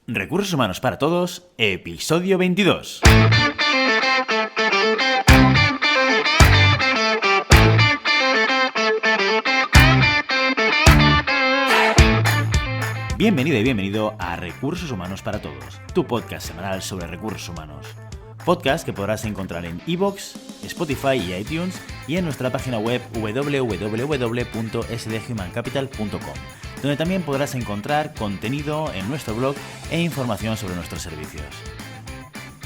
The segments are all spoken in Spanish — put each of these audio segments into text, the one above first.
Recursos Humanos para Todos, episodio 22. Bienvenido y bienvenido a Recursos Humanos para Todos, tu podcast semanal sobre recursos humanos. Podcast que podrás encontrar en iVoox, Spotify y iTunes y en nuestra página web www.sdhumancapital.com, donde también podrás encontrar contenido en nuestro blog e información sobre nuestros servicios.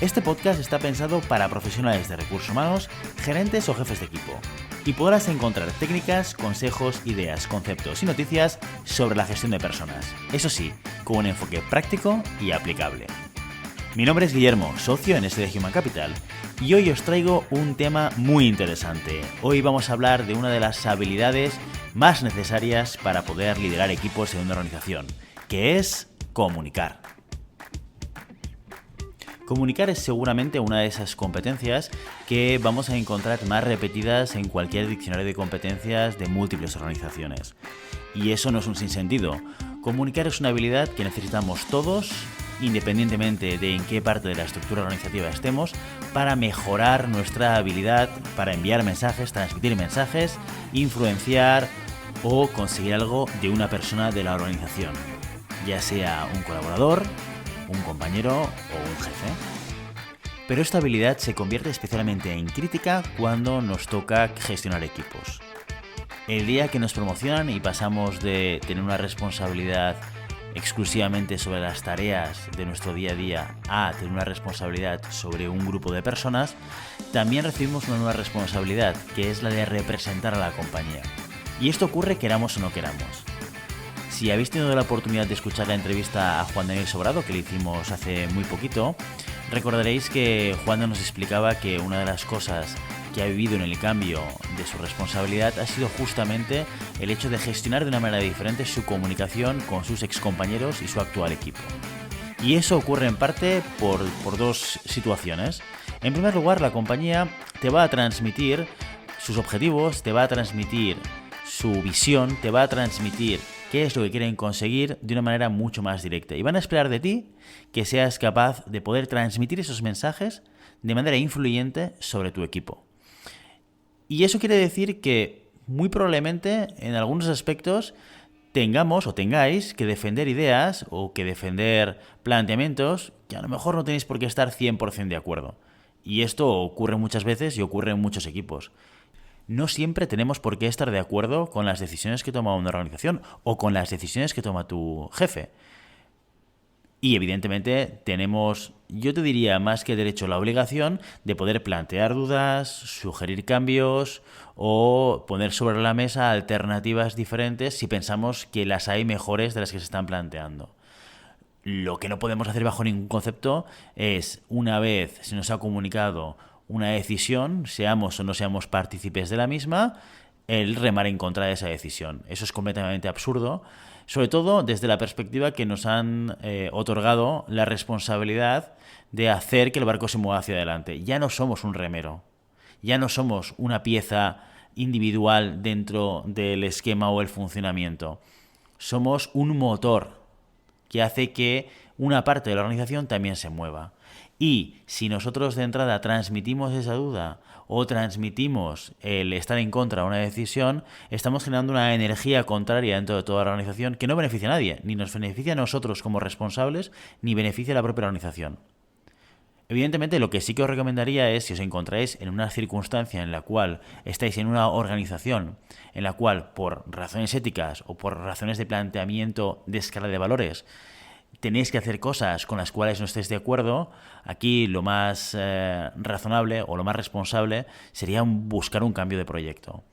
Este podcast está pensado para profesionales de recursos humanos, gerentes o jefes de equipo, y podrás encontrar técnicas, consejos, ideas, conceptos y noticias sobre la gestión de personas, eso sí, con un enfoque práctico y aplicable. Mi nombre es Guillermo, socio en SD Human Capital, y hoy os traigo un tema muy interesante. Hoy vamos a hablar de una de las habilidades más necesarias para poder liderar equipos en una organización, que es comunicar. Comunicar es seguramente una de esas competencias que vamos a encontrar más repetidas en cualquier diccionario de competencias de múltiples organizaciones. Y eso no es un sinsentido. Comunicar es una habilidad que necesitamos todos, independientemente de en qué parte de la estructura organizativa estemos, para mejorar nuestra habilidad para enviar mensajes, transmitir mensajes, influenciar o conseguir algo de una persona de la organización, ya sea un colaborador, un compañero o un jefe. Pero esta habilidad se convierte especialmente en crítica cuando nos toca gestionar equipos. El día que nos promocionan y pasamos de tener una responsabilidad exclusivamente sobre las tareas de nuestro día a día a tener una responsabilidad sobre un grupo de personas, también recibimos una nueva responsabilidad, que es la de representar a la compañía. Y esto ocurre queramos o no queramos. Si habéis tenido la oportunidad de escuchar la entrevista a Juan Daniel Sobrado, que le hicimos hace muy poquito, recordaréis que Juan nos explicaba que una de las cosas que ha vivido en el cambio de su responsabilidad ha sido justamente el hecho de gestionar de una manera diferente su comunicación con sus excompañeros y su actual equipo. Y eso ocurre en parte por dos situaciones. En primer lugar, la compañía te va a transmitir sus objetivos, te va a transmitir su visión, te va a transmitir qué es lo que quieren conseguir de una manera mucho más directa. Y van a esperar de ti que seas capaz de poder transmitir esos mensajes de manera influyente sobre tu equipo. Y eso quiere decir que muy probablemente en algunos aspectos tengamos o tengáis que defender ideas o que defender planteamientos que a lo mejor no tenéis por qué estar 100% de acuerdo. Y esto ocurre muchas veces y ocurre en muchos equipos. No siempre tenemos por qué estar de acuerdo con las decisiones que toma una organización o con las decisiones que toma tu jefe. Y evidentemente tenemos, yo te diría más que derecho, la obligación de poder plantear dudas, sugerir cambios o poner sobre la mesa alternativas diferentes si pensamos que las hay mejores de las que se están planteando. Lo que no podemos hacer bajo ningún concepto es, una vez se nos ha comunicado una decisión, seamos o no seamos partícipes de la misma, el remar en contra de esa decisión. Eso es completamente absurdo, sobre todo desde la perspectiva que nos han otorgado la responsabilidad de hacer que el barco se mueva hacia adelante. Ya no somos un remero, ya no somos una pieza individual dentro del esquema o el funcionamiento. Somos un motor que hace que una parte de la organización también se mueva. Y si nosotros de entrada transmitimos esa duda o transmitimos el estar en contra de una decisión, estamos generando una energía contraria dentro de toda la organización que no beneficia a nadie, ni nos beneficia a nosotros como responsables, ni beneficia a la propia organización. Evidentemente, lo que sí que os recomendaría es, si os encontráis en una circunstancia en la cual estáis en una organización en la cual, por razones éticas o por razones de planteamiento de escala de valores, tenéis que hacer cosas con las cuales no estéis de acuerdo, aquí lo más razonable o lo más responsable sería buscar un cambio de proyecto.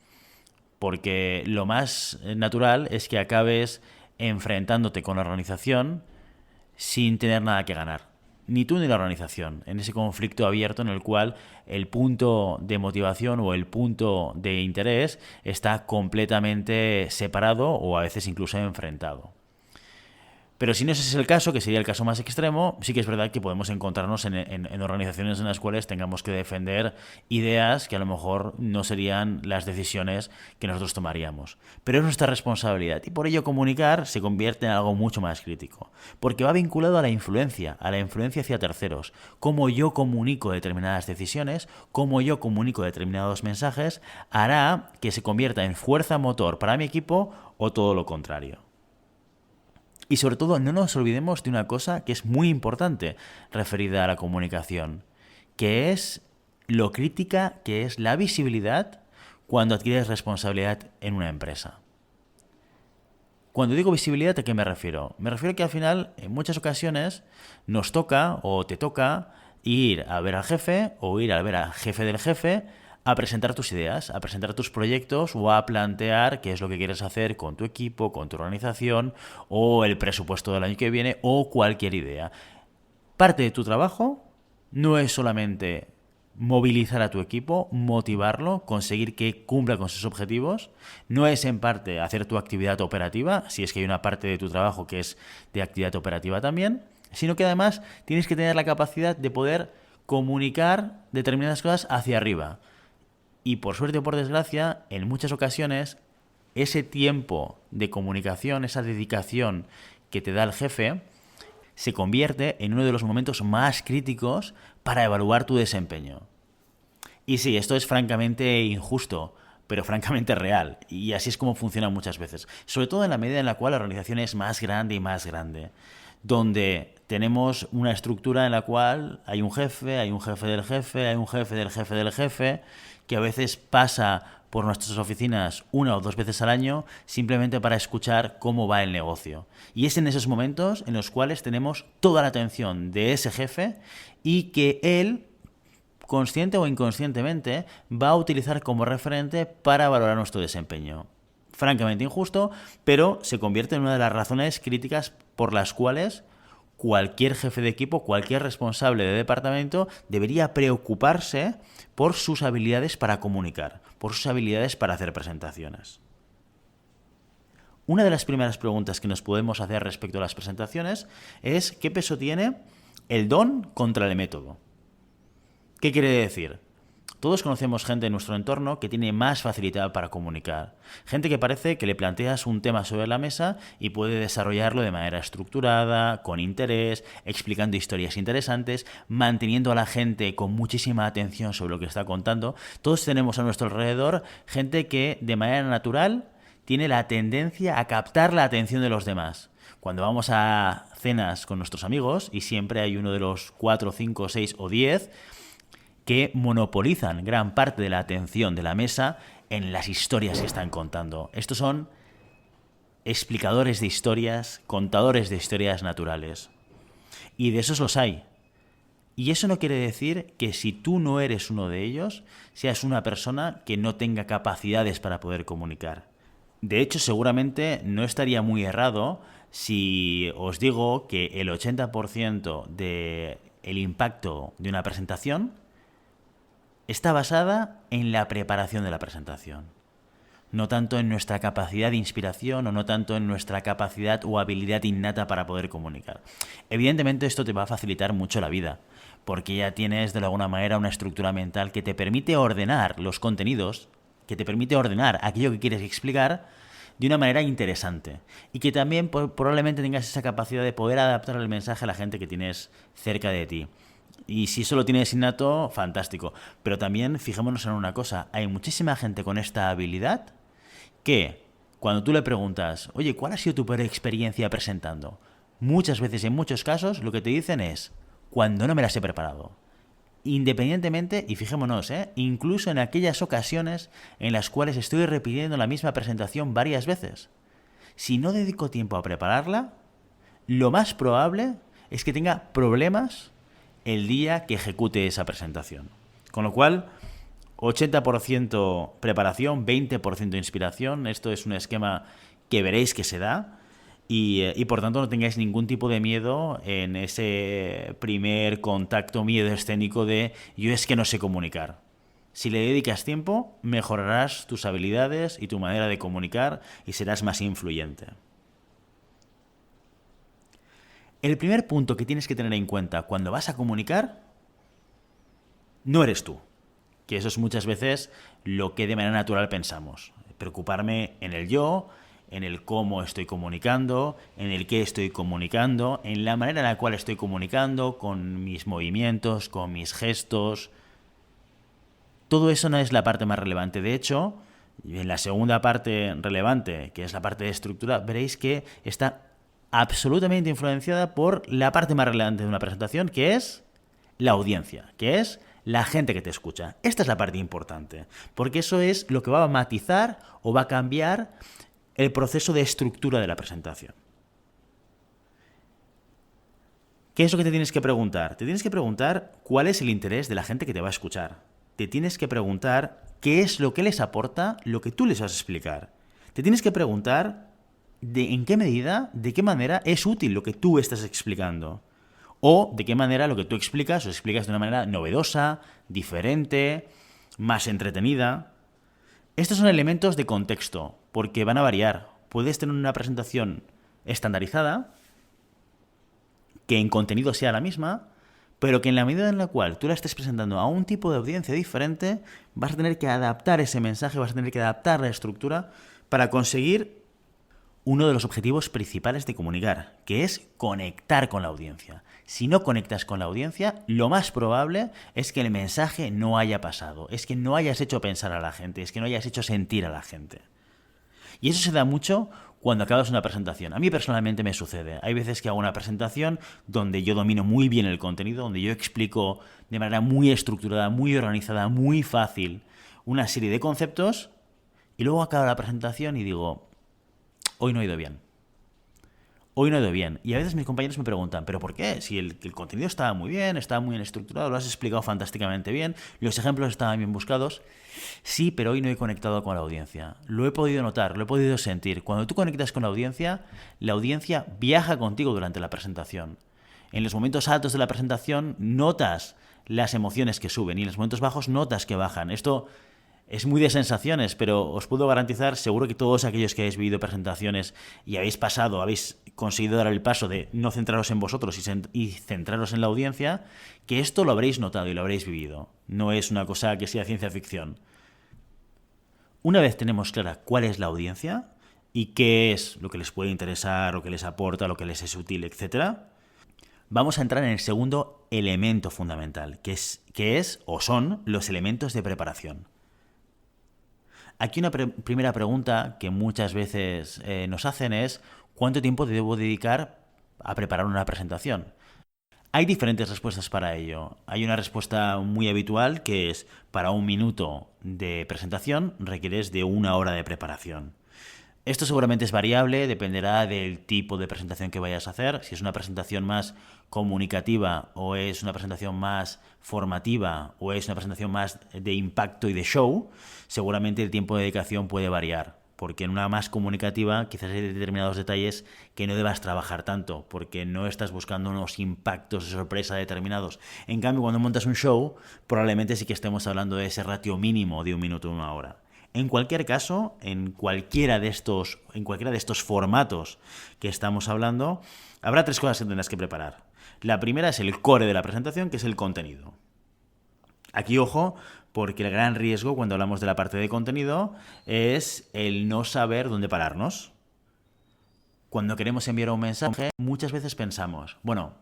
Porque lo más natural es que acabes enfrentándote con la organización sin tener nada que ganar. Ni tú ni la organización, en ese conflicto abierto en el cual el punto de motivación o el punto de interés está completamente separado o a veces incluso enfrentado. Pero si no ese es el caso, que sería el caso más extremo, sí que es verdad que podemos encontrarnos en organizaciones en las cuales tengamos que defender ideas que a lo mejor no serían las decisiones que nosotros tomaríamos. Pero es nuestra responsabilidad y por ello comunicar se convierte en algo mucho más crítico. Porque va vinculado a la influencia hacia terceros. Cómo yo comunico determinadas decisiones, cómo yo comunico determinados mensajes, hará que se convierta en fuerza motor para mi equipo o todo lo contrario. Y sobre todo, no nos olvidemos de una cosa que es muy importante referida a la comunicación, que es lo crítica que es la visibilidad cuando adquieres responsabilidad en una empresa. Cuando digo visibilidad, ¿a qué me refiero? Me refiero a que al final, en muchas ocasiones, nos toca o te toca ir a ver al jefe o ir a ver al jefe del jefe a presentar tus ideas, a presentar tus proyectos o a plantear qué es lo que quieres hacer con tu equipo, con tu organización o el presupuesto del año que viene o cualquier idea. Parte de tu trabajo no es solamente movilizar a tu equipo, motivarlo, conseguir que cumpla con sus objetivos. No es en parte hacer tu actividad operativa, si es que hay una parte de tu trabajo que es de actividad operativa también, sino que además tienes que tener la capacidad de poder comunicar determinadas cosas hacia arriba. Y por suerte o por desgracia, en muchas ocasiones, ese tiempo de comunicación, esa dedicación que te da el jefe, se convierte en uno de los momentos más críticos para evaluar tu desempeño. Y sí, esto es francamente injusto, pero francamente real. Y así es como funciona muchas veces. Sobre todo en la medida en la cual la organización es más grande y más grande. Donde tenemos una estructura en la cual hay un jefe, hay un jefe del jefe, hay un jefe del jefe del jefe, que a veces pasa por nuestras oficinas 1 o 2 veces al año simplemente para escuchar cómo va el negocio. Y es en esos momentos en los cuales tenemos toda la atención de ese jefe y que él, consciente o inconscientemente, va a utilizar como referente para valorar nuestro desempeño. Francamente injusto, pero se convierte en una de las razones críticas por las cuales cualquier jefe de equipo, cualquier responsable de departamento debería preocuparse por sus habilidades para comunicar, por sus habilidades para hacer presentaciones. Una de las primeras preguntas que nos podemos hacer respecto a las presentaciones es ¿qué peso tiene el don contra el método? ¿Qué quiere decir? Todos conocemos gente en nuestro entorno que tiene más facilidad para comunicar. Gente que parece que le planteas un tema sobre la mesa y puede desarrollarlo de manera estructurada, con interés, explicando historias interesantes, manteniendo a la gente con muchísima atención sobre lo que está contando. Todos tenemos a nuestro alrededor gente que de manera natural tiene la tendencia a captar la atención de los demás. Cuando vamos a cenas con nuestros amigos y siempre hay uno de los 4, 5, 6 o 10 que monopolizan gran parte de la atención de la mesa en las historias que están contando. Estos son explicadores de historias, contadores de historias naturales. Y de esos los hay. Y eso no quiere decir que si tú no eres uno de ellos, seas una persona que no tenga capacidades para poder comunicar. De hecho, seguramente no estaría muy errado si os digo que el 80% del impacto de una presentación está basada en la preparación de la presentación. No tanto en nuestra capacidad de inspiración o no tanto en nuestra capacidad o habilidad innata para poder comunicar. Evidentemente esto te va a facilitar mucho la vida, porque ya tienes de alguna manera una estructura mental que te permite ordenar los contenidos, que te permite ordenar aquello que quieres explicar de una manera interesante y que también probablemente tengas esa capacidad de poder adaptar el mensaje a la gente que tienes cerca de ti. Y si eso lo tienes innato, fantástico. Pero también fijémonos en una cosa. Hay muchísima gente con esta habilidad que cuando tú le preguntas, oye, ¿cuál ha sido tu peor experiencia presentando? Muchas veces, en muchos casos, lo que te dicen es, cuando no me las he preparado. Independientemente, y fijémonos, incluso en aquellas ocasiones en las cuales estoy repitiendo la misma presentación varias veces. Si no dedico tiempo a prepararla, lo más probable es que tenga problemas el día que ejecute esa presentación. Con lo cual, 80% preparación, 20% inspiración. Esto es un esquema que veréis que se da y por tanto no tengáis ningún tipo de miedo en ese primer contacto miedo escénico de yo es que no sé comunicar. Si le dedicas tiempo, mejorarás tus habilidades y tu manera de comunicar y serás más influyente. El primer punto que tienes que tener en cuenta cuando vas a comunicar no eres tú. Que eso es muchas veces lo que de manera natural pensamos. Preocuparme en el yo, en el cómo estoy comunicando, en el qué estoy comunicando, en la manera en la cual estoy comunicando, con mis movimientos, con mis gestos. Todo eso no es la parte más relevante. De hecho, en la segunda parte relevante, que es la parte de estructura, veréis que está absolutamente influenciada por la parte más relevante de una presentación, que es la audiencia, que es la gente que te escucha. Esta es la parte importante, porque eso es lo que va a matizar o va a cambiar el proceso de estructura de la presentación. ¿Qué es lo que te tienes que preguntar? Te tienes que preguntar cuál es el interés de la gente que te va a escuchar. Te tienes que preguntar qué es lo que les aporta lo que tú les vas a explicar. Te tienes que preguntar en qué medida, de qué manera es útil lo que tú estás explicando. O de qué manera lo que tú explicas, lo explicas de una manera novedosa, diferente, más entretenida. Estos son elementos de contexto, porque van a variar. Puedes tener una presentación estandarizada, que en contenido sea la misma, pero que en la medida en la cual tú la estés presentando a un tipo de audiencia diferente, vas a tener que adaptar ese mensaje, vas a tener que adaptar la estructura para conseguir uno de los objetivos principales de comunicar, que es conectar con la audiencia. Si no conectas con la audiencia, lo más probable es que el mensaje no haya pasado, es que no hayas hecho pensar a la gente, es que no hayas hecho sentir a la gente. Y eso se da mucho cuando acabas una presentación. A mí personalmente me sucede. Hay veces que hago una presentación donde yo domino muy bien el contenido, donde yo explico de manera muy estructurada, muy organizada, muy fácil una serie de conceptos, y luego acabo la presentación y digo, hoy no he ido bien. Hoy no he ido bien. Y a veces mis compañeros me preguntan, ¿pero por qué? Si el contenido estaba muy bien, estaba muy bien estructurado, lo has explicado fantásticamente bien, los ejemplos estaban bien buscados. Sí, pero hoy no he conectado con la audiencia. Lo he podido notar, lo he podido sentir. Cuando tú conectas con la audiencia viaja contigo durante la presentación. En los momentos altos de la presentación notas las emociones que suben y en los momentos bajos notas que bajan. Esto es muy de sensaciones, pero os puedo garantizar, seguro que todos aquellos que habéis vivido presentaciones y habéis conseguido dar el paso de no centraros en vosotros y centraros en la audiencia, que esto lo habréis notado y lo habréis vivido. No es una cosa que sea ciencia ficción. Una vez tenemos clara cuál es la audiencia y qué es lo que les puede interesar, lo que les aporta, lo que les es útil, etc., vamos a entrar en el segundo elemento fundamental, que es o son los elementos de preparación. Aquí una primera pregunta que muchas veces nos hacen es ¿cuánto tiempo debo dedicar a preparar una presentación? Hay diferentes respuestas para ello. Hay una respuesta muy habitual que es para 1 minuto de presentación requieres de 1 hora de preparación. Esto seguramente es variable, dependerá del tipo de presentación que vayas a hacer. Si es una presentación más comunicativa o es una presentación más formativa o es una presentación más de impacto y de show, seguramente el tiempo de dedicación puede variar. Porque en una más comunicativa quizás hay determinados detalles que no debas trabajar tanto, porque no estás buscando unos impactos de sorpresa determinados. En cambio, cuando montas un show, probablemente sí que estemos hablando de ese ratio mínimo de 1 minuto a 1 hora. En cualquier caso, en cualquiera de estos formatos que estamos hablando, habrá 3 cosas que tendrás que preparar. La primera es el core de la presentación, que es el contenido. Aquí, ojo, porque el gran riesgo cuando hablamos de la parte de contenido es el no saber dónde pararnos. Cuando queremos enviar un mensaje, muchas veces pensamos, bueno,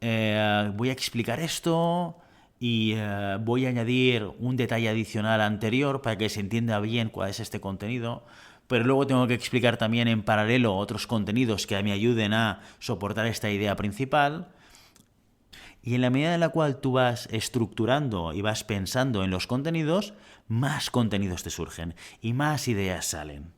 voy a explicar esto y voy a añadir un detalle adicional anterior para que se entienda bien cuál es este contenido, pero luego tengo que explicar también en paralelo otros contenidos que me ayuden a soportar esta idea principal. Y en la medida en la cual tú vas estructurando y vas pensando en los contenidos, más contenidos te surgen y más ideas salen.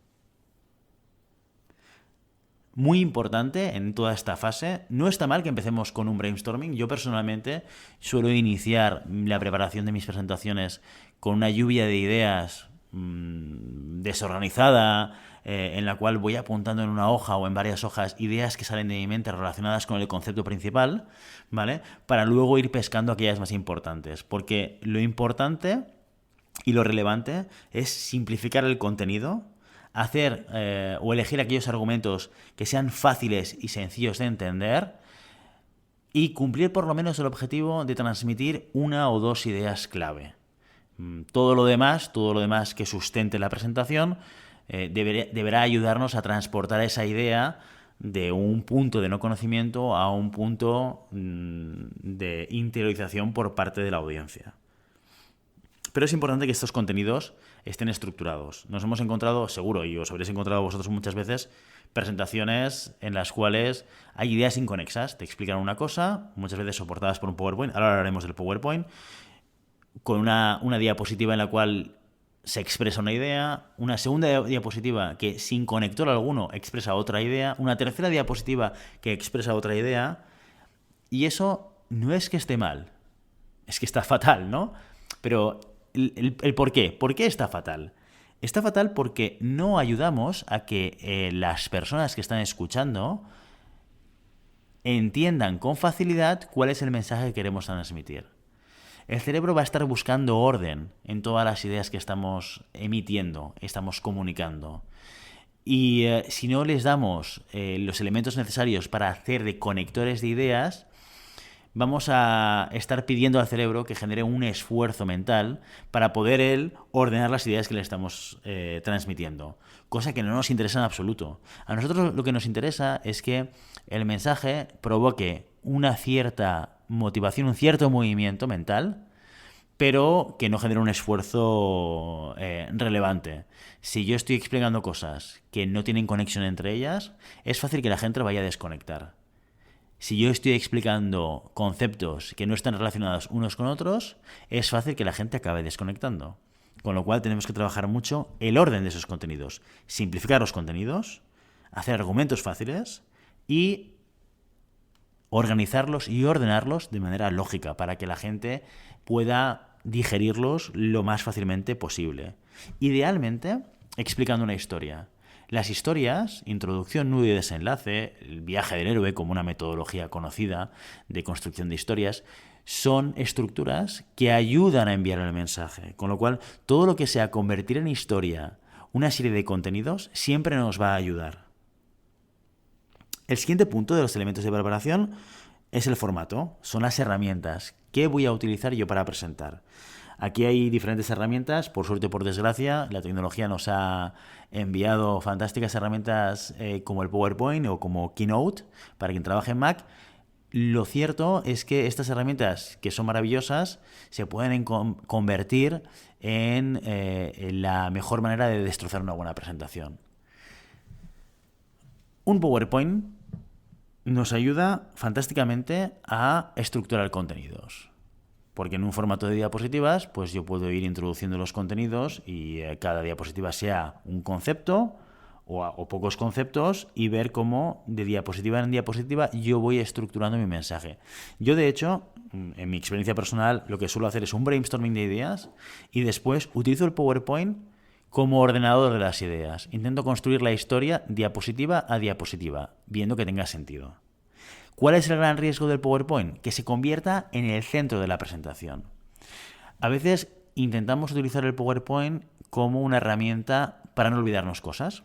Muy importante en toda esta fase, no está mal que empecemos con un brainstorming. Yo personalmente suelo iniciar la preparación de mis presentaciones con una lluvia de ideas desorganizada, en la cual voy apuntando en una hoja o en varias hojas ideas que salen de mi mente relacionadas con el concepto principal, ¿vale? Para luego ir pescando aquellas más importantes. Porque lo importante y lo relevante es simplificar el contenido, hacer o elegir aquellos argumentos que sean fáciles y sencillos de entender y cumplir por lo menos el objetivo de transmitir una o dos ideas clave. Todo lo demás que sustente la presentación, deberá ayudarnos a transportar esa idea de un punto de no conocimiento a un punto de interiorización por parte de la audiencia. Pero es importante que estos contenidos estén estructurados. Nos hemos encontrado, seguro, y os habréis encontrado vosotros muchas veces, presentaciones en las cuales hay ideas inconexas. Te explican una cosa, muchas veces soportadas por un PowerPoint. Ahora hablaremos del PowerPoint. Con una diapositiva en la cual se expresa una idea, una segunda diapositiva que sin conector alguno expresa otra idea, una tercera diapositiva que expresa otra idea, y eso no es que esté mal, es que está fatal, ¿no? Pero el por qué. ¿Por qué está fatal? Está fatal porque no ayudamos a que las personas que están escuchando entiendan con facilidad cuál es el mensaje que queremos transmitir. El cerebro va a estar buscando orden en todas las ideas que estamos emitiendo, estamos comunicando. Y si no les damos los elementos necesarios para hacer de conectores de ideas, vamos a estar pidiendo al cerebro que genere un esfuerzo mental para poder él ordenar las ideas que le estamos transmitiendo. Cosa que no nos interesa en absoluto. A nosotros lo que nos interesa es que el mensaje provoque una cierta motivación, un cierto movimiento mental, pero que no genere un esfuerzo relevante. Si yo estoy explicando cosas que no tienen conexión entre ellas, es fácil que la gente vaya a desconectar. Si yo estoy explicando conceptos que no están relacionados unos con otros, es fácil que la gente acabe desconectando. Con lo cual tenemos que trabajar mucho el orden de esos contenidos. Simplificar los contenidos, hacer argumentos fáciles y organizarlos y ordenarlos de manera lógica para que la gente pueda digerirlos lo más fácilmente posible. Idealmente, explicando una historia. Las historias, introducción, nudo y desenlace, el viaje del héroe como una metodología conocida de construcción de historias, son estructuras que ayudan a enviar el mensaje. Con lo cual, todo lo que sea convertir en historia una serie de contenidos siempre nos va a ayudar. El siguiente punto de los elementos de preparación es el formato, son las herramientas. ¿Qué voy a utilizar yo para presentar? Aquí hay diferentes herramientas, por suerte o por desgracia, la tecnología nos ha enviado fantásticas herramientas como el PowerPoint o como Keynote para quien trabaje en Mac. Lo cierto es que estas herramientas, que son maravillosas, se pueden convertir en la mejor manera de destrozar una buena presentación. Un PowerPoint nos ayuda fantásticamente a estructurar contenidos. Porque en un formato de diapositivas, pues yo puedo ir introduciendo los contenidos y cada diapositiva sea un concepto o pocos conceptos y ver cómo de diapositiva en diapositiva yo voy estructurando mi mensaje. Yo, de hecho, en mi experiencia personal, lo que suelo hacer es un brainstorming de ideas y después utilizo el PowerPoint como ordenador de las ideas. Intento construir la historia diapositiva a diapositiva, viendo que tenga sentido. ¿Cuál es el gran riesgo del PowerPoint? Que se convierta en el centro de la presentación. A veces intentamos utilizar el PowerPoint como una herramienta para no olvidarnos cosas.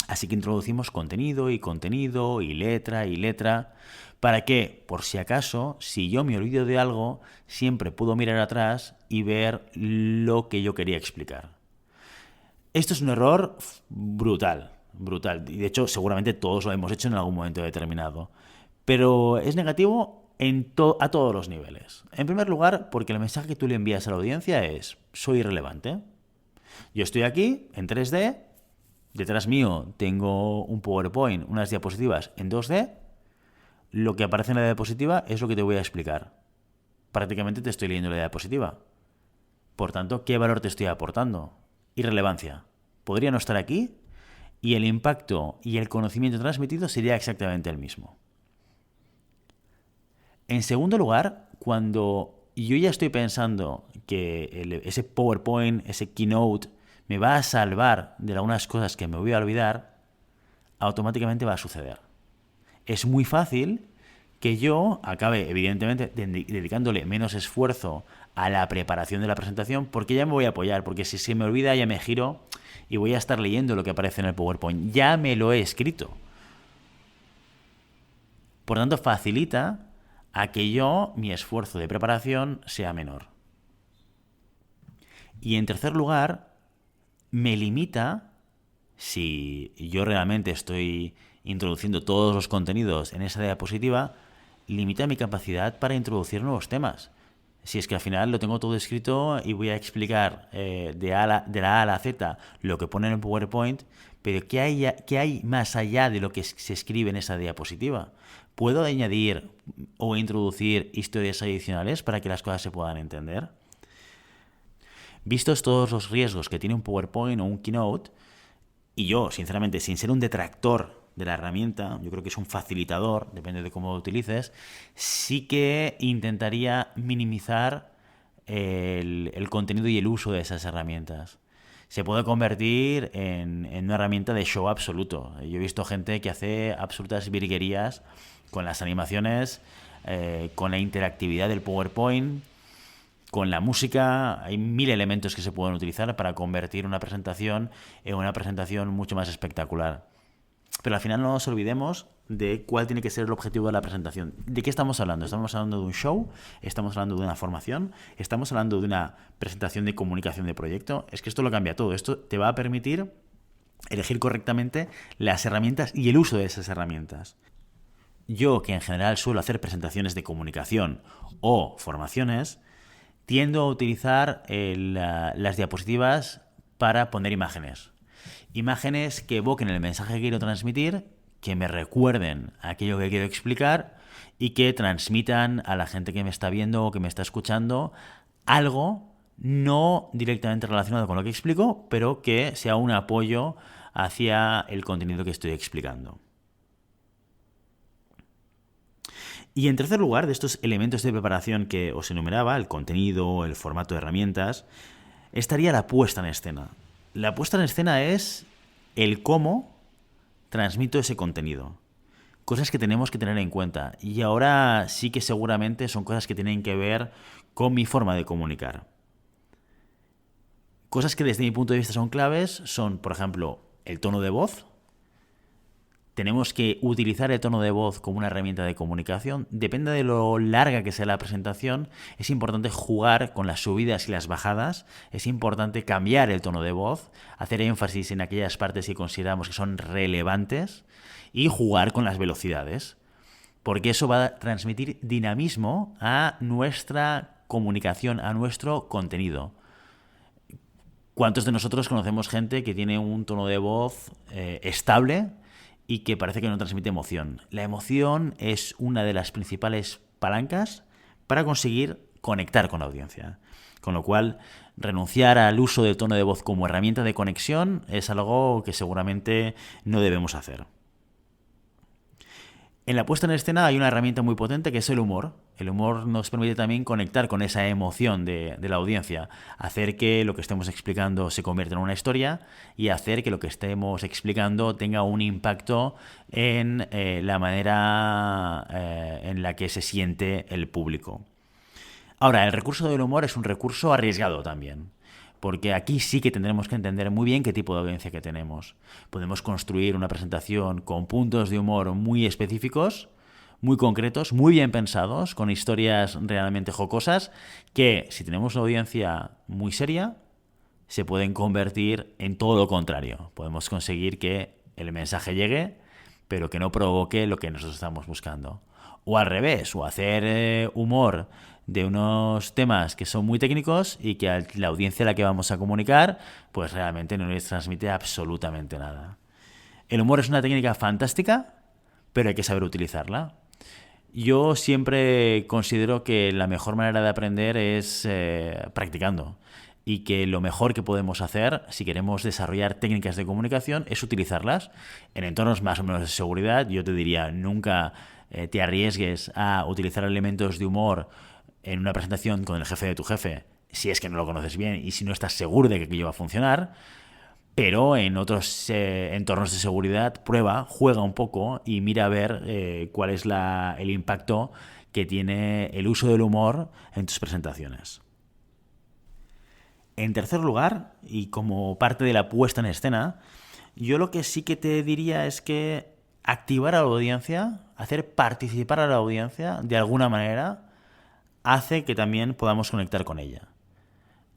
Así que introducimos contenido y letra, para que, por si acaso, si yo me olvido de algo, siempre puedo mirar atrás y ver lo que yo quería explicar. Esto es un error brutal. Y de hecho, seguramente todos lo hemos hecho en algún momento determinado. Pero es negativo a todos los niveles. En primer lugar, porque el mensaje que tú le envías a la audiencia es: soy irrelevante. Yo estoy aquí, en 3D, detrás mío tengo un PowerPoint, unas diapositivas en 2D, lo que aparece en la diapositiva es lo que te voy a explicar. Prácticamente te estoy leyendo la diapositiva. Por tanto, ¿qué valor te estoy aportando? Irrelevancia. Podría no estar aquí y el impacto y el conocimiento transmitido sería exactamente el mismo. En segundo lugar, cuando yo ya estoy pensando que ese PowerPoint, ese Keynote, me va a salvar de algunas cosas que me voy a olvidar, automáticamente va a suceder. Es muy fácil que yo acabe, evidentemente, dedicándole menos esfuerzo a la preparación de la presentación, porque ya me voy a apoyar, porque si se me olvida ya me giro y voy a estar leyendo lo que aparece en el PowerPoint. Ya me lo he escrito. Por tanto, facilita a que mi esfuerzo de preparación sea menor. Y en tercer lugar, me limita, si yo realmente estoy introduciendo todos los contenidos en esa diapositiva, limita mi capacidad para introducir nuevos temas. Si es que al final lo tengo todo escrito y voy a explicar de la A a la Z lo que pone en el PowerPoint, pero ¿qué hay más allá de lo que se escribe en esa diapositiva? ¿Puedo añadir o introducir historias adicionales para que las cosas se puedan entender? Vistos todos los riesgos que tiene un PowerPoint o un Keynote, y yo, sinceramente, sin ser un detractor de la herramienta, yo creo que es un facilitador, depende de cómo lo utilices, sí que intentaría minimizar el contenido y el uso de esas herramientas. Se puede convertir en una herramienta de show absoluto. Yo he visto gente que hace absolutas virguerías con las animaciones, con la interactividad del PowerPoint, con la música. Hay 1000 elementos que se pueden utilizar para convertir una presentación en una presentación mucho más espectacular. Pero al final no nos olvidemos de cuál tiene que ser el objetivo de la presentación. ¿De qué estamos hablando? ¿Estamos hablando de un show? ¿Estamos hablando de una formación? ¿Estamos hablando de una presentación de comunicación de proyecto? Es que esto lo cambia todo. Esto te va a permitir elegir correctamente las herramientas y el uso de esas herramientas. Yo, que en general suelo hacer presentaciones de comunicación o formaciones, tiendo a utilizar las diapositivas para poner imágenes. Imágenes que evoquen el mensaje que quiero transmitir, que me recuerden aquello que quiero explicar y que transmitan a la gente que me está viendo o que me está escuchando algo no directamente relacionado con lo que explico, pero que sea un apoyo hacia el contenido que estoy explicando. Y en tercer lugar, de estos elementos de preparación que os enumeraba, el contenido, el formato de herramientas, estaría la puesta en escena. La puesta en escena es el cómo transmito ese contenido. Cosas que tenemos que tener en cuenta. Y ahora sí que seguramente son cosas que tienen que ver con mi forma de comunicar. Cosas que desde mi punto de vista son claves son, por ejemplo, el tono de voz. Tenemos que utilizar el tono de voz como una herramienta de comunicación. Depende de lo larga que sea la presentación, es importante jugar con las subidas y las bajadas. Es importante cambiar el tono de voz, hacer énfasis en aquellas partes que consideramos que son relevantes y jugar con las velocidades. Porque eso va a transmitir dinamismo a nuestra comunicación, a nuestro contenido. ¿Cuántos de nosotros conocemos gente que tiene un tono de voz estable y que parece que no transmite emoción? La emoción es una de las principales palancas para conseguir conectar con la audiencia. Con lo cual, renunciar al uso del tono de voz como herramienta de conexión es algo que seguramente no debemos hacer. En la puesta en escena hay una herramienta muy potente que es el humor. El humor nos permite también conectar con esa emoción de la audiencia, hacer que lo que estemos explicando se convierta en una historia y hacer que lo que estemos explicando tenga un impacto en la manera en la que se siente el público. Ahora, el recurso del humor es un recurso arriesgado también, porque aquí sí que tendremos que entender muy bien qué tipo de audiencia que tenemos. Podemos construir una presentación con puntos de humor muy específicos, muy concretos, muy bien pensados, con historias realmente jocosas, que si tenemos una audiencia muy seria, se pueden convertir en todo lo contrario. Podemos conseguir que el mensaje llegue, pero que no provoque lo que nosotros estamos buscando. O al revés, o hacer humor de unos temas que son muy técnicos y que a la audiencia a la que vamos a comunicar, pues realmente no les transmite absolutamente nada. El humor es una técnica fantástica, pero hay que saber utilizarla. Yo siempre considero que la mejor manera de aprender es practicando. Y que lo mejor que podemos hacer, si queremos desarrollar técnicas de comunicación, es utilizarlas en entornos más o menos de seguridad. Yo te diría, nunca te arriesgues a utilizar elementos de humor en una presentación con el jefe de tu jefe, si es que no lo conoces bien y si no estás seguro de que aquello va a funcionar. Pero en otros entornos de seguridad, prueba, juega un poco y mira a ver cuál es el impacto que tiene el uso del humor en tus presentaciones. En tercer lugar, y como parte de la puesta en escena, yo lo que sí que te diría es que activar a la audiencia hacer participar a la audiencia de alguna manera hace que también podamos conectar con ella.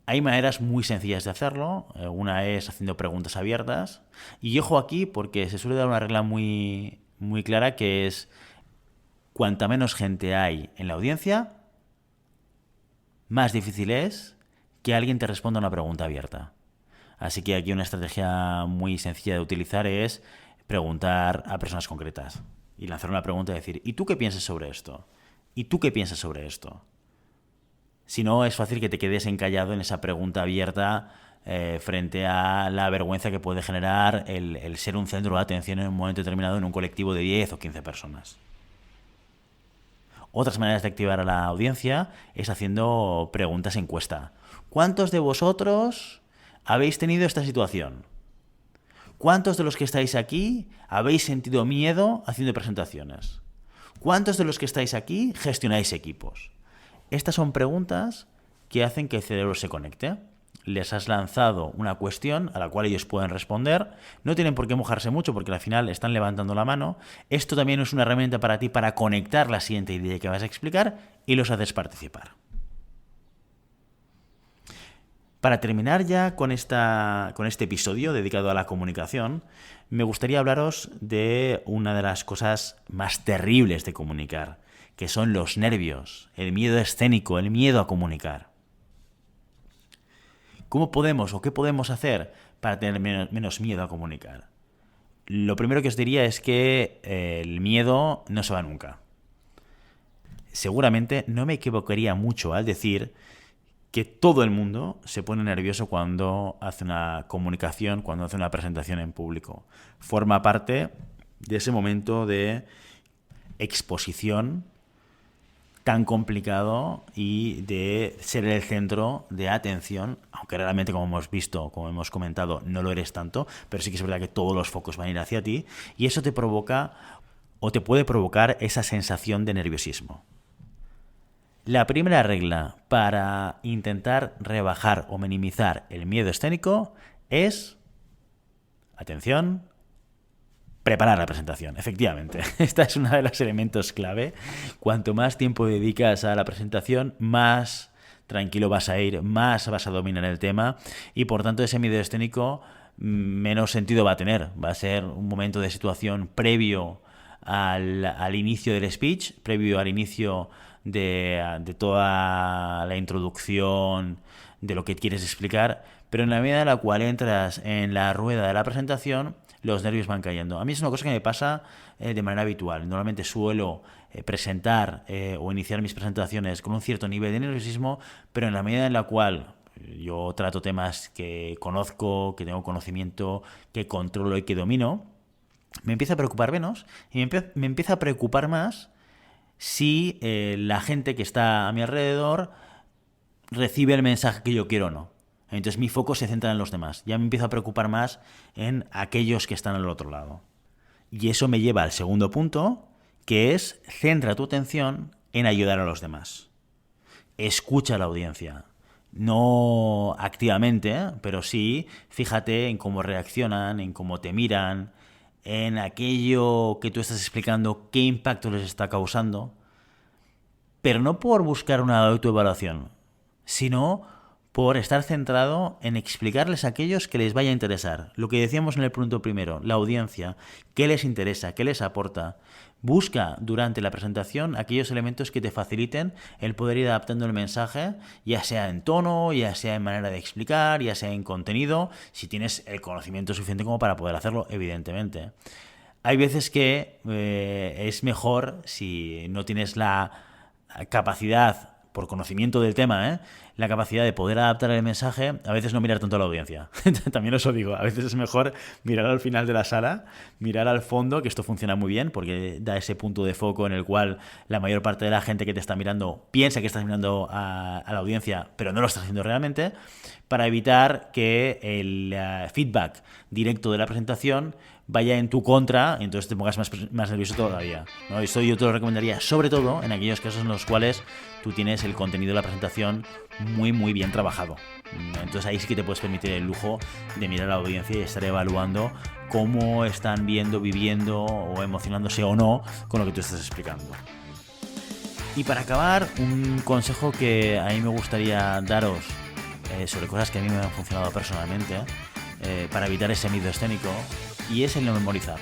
Hay maneras muy sencillas de hacerlo. Una es haciendo preguntas abiertas. Y ojo aquí porque se suele dar una regla muy, muy clara que es cuanta menos gente hay en la audiencia, más difícil es que alguien te responda a una pregunta abierta. Así que aquí una estrategia muy sencilla de utilizar es preguntar a personas concretas y lanzar una pregunta y decir, ¿y tú qué piensas sobre esto? ¿Y tú qué piensas sobre esto? Si no, es fácil que te quedes encallado en esa pregunta abierta frente a la vergüenza que puede generar el ser un centro de atención en un momento determinado en un colectivo de 10 o 15 personas. Otras maneras de activar a la audiencia es haciendo preguntas encuesta. ¿Cuántos de vosotros habéis tenido esta situación? ¿Cuántos de los que estáis aquí habéis sentido miedo haciendo presentaciones? ¿Cuántos de los que estáis aquí gestionáis equipos? Estas son preguntas que hacen que el cerebro se conecte. Les has lanzado una cuestión a la cual ellos pueden responder. No tienen por qué mojarse mucho porque al final están levantando la mano. Esto también es una herramienta para ti para conectar la siguiente idea que vas a explicar y los haces participar. Para terminar ya con este episodio dedicado a la comunicación, me gustaría hablaros de una de las cosas más terribles de comunicar, que son los nervios, el miedo escénico, el miedo a comunicar. ¿Cómo podemos o qué podemos hacer para tener menos miedo a comunicar? Lo primero que os diría es que el miedo no se va nunca. Seguramente no me equivocaría mucho al decir que todo el mundo se pone nervioso cuando hace una comunicación, cuando hace una presentación en público. Forma parte de ese momento de exposición tan complicado y de ser el centro de atención, aunque realmente, como hemos visto, como hemos comentado, no lo eres tanto, pero sí que es verdad que todos los focos van a ir hacia ti y eso te provoca o te puede provocar esa sensación de nerviosismo. La primera regla para intentar rebajar o minimizar el miedo escénico es, atención, preparar la presentación. Efectivamente, esta es uno de los elementos clave. Cuanto más tiempo dedicas a la presentación, más tranquilo vas a ir, más vas a dominar el tema y por tanto ese miedo escénico menos sentido va a tener. Va a ser un momento de situación previo al inicio del speech, previo al inicio de toda la introducción de lo que quieres explicar, pero en la medida en la cual entras en la rueda de la presentación, los nervios van cayendo. A mí es una cosa que me pasa de manera habitual. Normalmente suelo presentar o iniciar mis presentaciones con un cierto nivel de nerviosismo, pero en la medida en la cual yo trato temas que conozco, que tengo conocimiento, que controlo y que domino, me empieza a preocupar menos y me empieza a preocupar más si la gente que está a mi alrededor recibe el mensaje que yo quiero o no. Entonces mi foco se centra en los demás. Ya me empiezo a preocupar más en aquellos que están al otro lado. Y eso me lleva al segundo punto, que es centra tu atención en ayudar a los demás. Escucha a la audiencia. No activamente, pero sí fíjate en cómo reaccionan, en cómo te miran, en aquello que tú estás explicando, qué impacto les está causando, pero no por buscar una autoevaluación, sino por estar centrado en explicarles a aquellos que les vaya a interesar. Lo que decíamos en el punto primero, la audiencia, qué les interesa, qué les aporta. Busca durante la presentación aquellos elementos que te faciliten el poder ir adaptando el mensaje, ya sea en tono, ya sea en manera de explicar, ya sea en contenido, si tienes el conocimiento suficiente como para poder hacerlo, evidentemente. Hay veces que es mejor, si no tienes la capacidad, por conocimiento del tema, la capacidad de poder adaptar el mensaje, a veces no mirar tanto a la audiencia. También os lo digo, a veces es mejor mirar al final de la sala, mirar al fondo, que esto funciona muy bien porque da ese punto de foco en el cual la mayor parte de la gente que te está mirando piensa que estás mirando a la audiencia, pero no lo estás haciendo realmente, para evitar que el feedback directo de la presentación vaya en tu contra y entonces te pongas más nervioso todavía, ¿no? Esto yo te lo recomendaría sobre todo en aquellos casos en los cuales tú tienes el contenido de la presentación muy muy bien trabajado. Entonces ahí sí que te puedes permitir el lujo de mirar a la audiencia y estar evaluando cómo están viendo, viviendo o emocionándose o no con lo que tú estás explicando. Y para acabar, un consejo que a mí me gustaría daros sobre cosas que a mí me han funcionado personalmente para evitar ese miedo escénico, y es el no memorizar.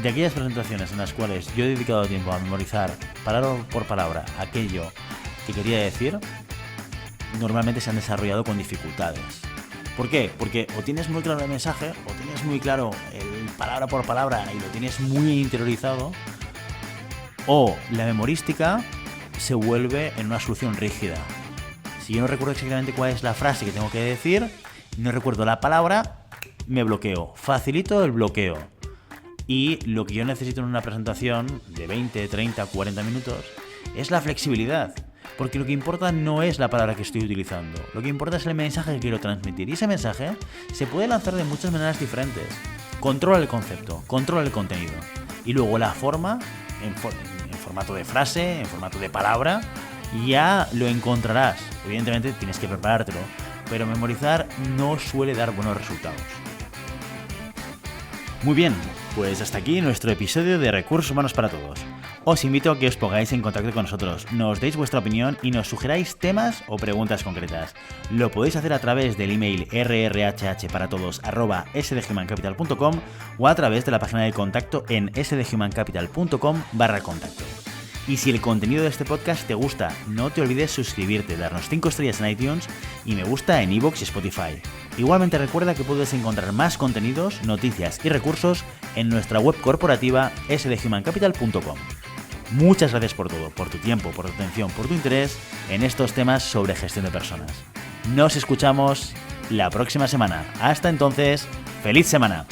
De aquellas presentaciones en las cuales yo he dedicado tiempo a memorizar palabra por palabra aquello que quería decir, normalmente se han desarrollado con dificultades. ¿Por qué? Porque o tienes muy claro el mensaje, o tienes muy claro el palabra por palabra y lo tienes muy interiorizado, o la memorística se vuelve en una solución rígida. Si yo no recuerdo exactamente cuál es la frase que tengo que decir, no recuerdo la palabra, me bloqueo. Facilito el bloqueo. Y lo que yo necesito en una presentación de 20, 30, 40 minutos es la flexibilidad. Porque lo que importa no es la palabra que estoy utilizando. Lo que importa es el mensaje que quiero transmitir. Y ese mensaje se puede lanzar de muchas maneras diferentes. Controla el concepto, controla el contenido. Y luego la forma, en formato de frase, en formato de palabra, ya lo encontrarás. Evidentemente tienes que preparártelo, pero memorizar no suele dar buenos resultados. Muy bien, pues hasta aquí nuestro episodio de Recursos Humanos para Todos. Os invito a que os pongáis en contacto con nosotros, nos deis vuestra opinión y nos sugeráis temas o preguntas concretas. Lo podéis hacer a través del email rrhhparatodos@sdhumancapital.com o a través de la página de contacto en sdhumancapital.com/contacto. Y si el contenido de este podcast te gusta, no te olvides suscribirte, darnos 5 estrellas en iTunes y me gusta en iVoox y Spotify. Igualmente recuerda que puedes encontrar más contenidos, noticias y recursos en nuestra web corporativa sdhumancapital.com. Muchas gracias por todo, por tu tiempo, por tu atención, por tu interés en estos temas sobre gestión de personas. Nos escuchamos la próxima semana. Hasta entonces, ¡feliz semana!